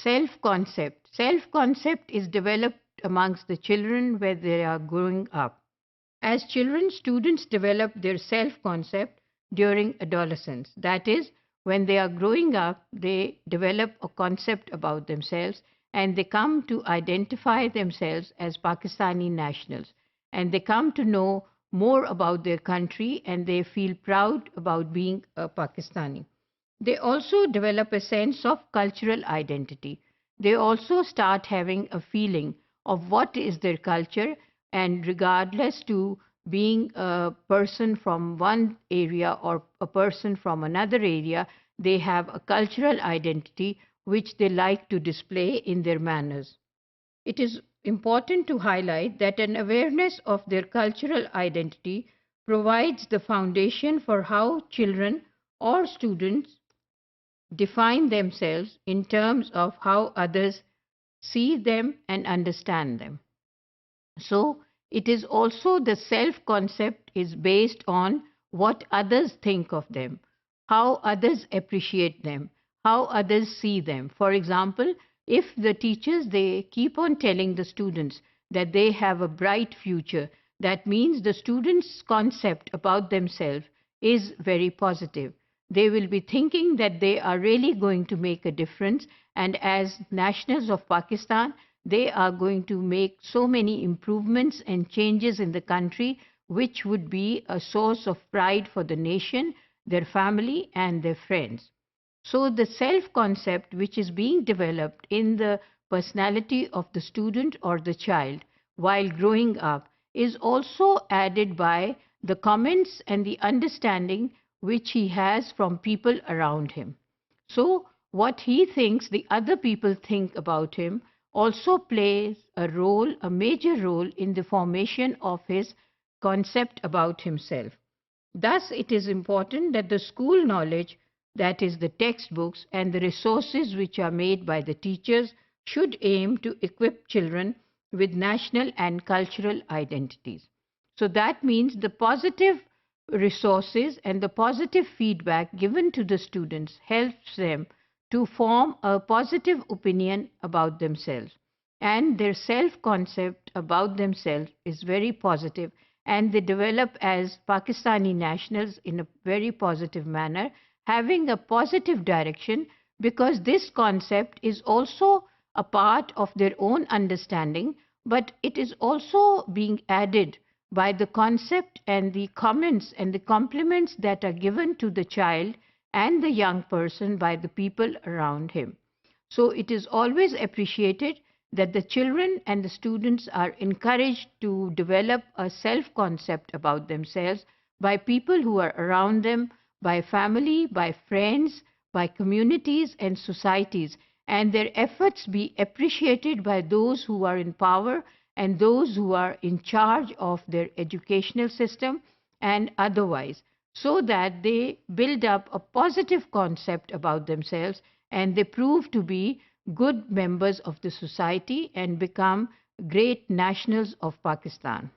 Self-concept. Self-concept is developed amongst the children where they are growing up. As children, students develop their self-concept during adolescence. That is, when they are growing up, they develop a concept about themselves and they come to identify themselves as Pakistani nationals. And they come to know more about their country and they feel proud about being a Pakistani. They also develop a sense of cultural identity. They also start having a feeling of what is their culture, and regardless to being a person from one area or a person from another area, they have a cultural identity which they like to display in their manners. It is important to highlight that an awareness of their cultural identity provides the foundation for how children or students define themselves in terms of how others see them and understand them. So, it is also the self concept is based on what others think of them, how others appreciate them, how others see them. For example, if the teachers they keep on telling the students that they have a bright future, that means the students' concept about themselves is very positive. They will be thinking that they are really going to make a difference, and as nationals of Pakistan, they are going to make so many improvements and changes in the country, which would be a source of pride for the nation, their family, and their friends. So, the self concept which is being developed in the personality of the student or the child while growing up is also added by the comments and the understanding which he has from people around him. So, what he thinks the other people think about him also plays a role, a major role in the formation of his concept about himself. Thus, it is important that the school knowledge, that is, the textbooks and the resources which are made by the teachers, should aim to equip children with national and cultural identities. So, that means the positive resources and the positive feedback given to the students helps them to form a positive opinion about themselves, and their self concept about themselves is very positive, and they develop as Pakistani nationals in a very positive manner, having a positive direction, because this concept is also a part of their own understanding, but it is also being added by the concept and the comments and the compliments that are given to the child and the young person by the people around him. So it is always appreciated that the children and the students are encouraged to develop a self-concept about themselves by people who are around them, by family, by friends, by communities and societies, and their efforts be appreciated by those who are in power and those who are in charge of their educational system and otherwise, so that they build up a positive concept about themselves and they prove to be good members of the society and become great nationals of Pakistan.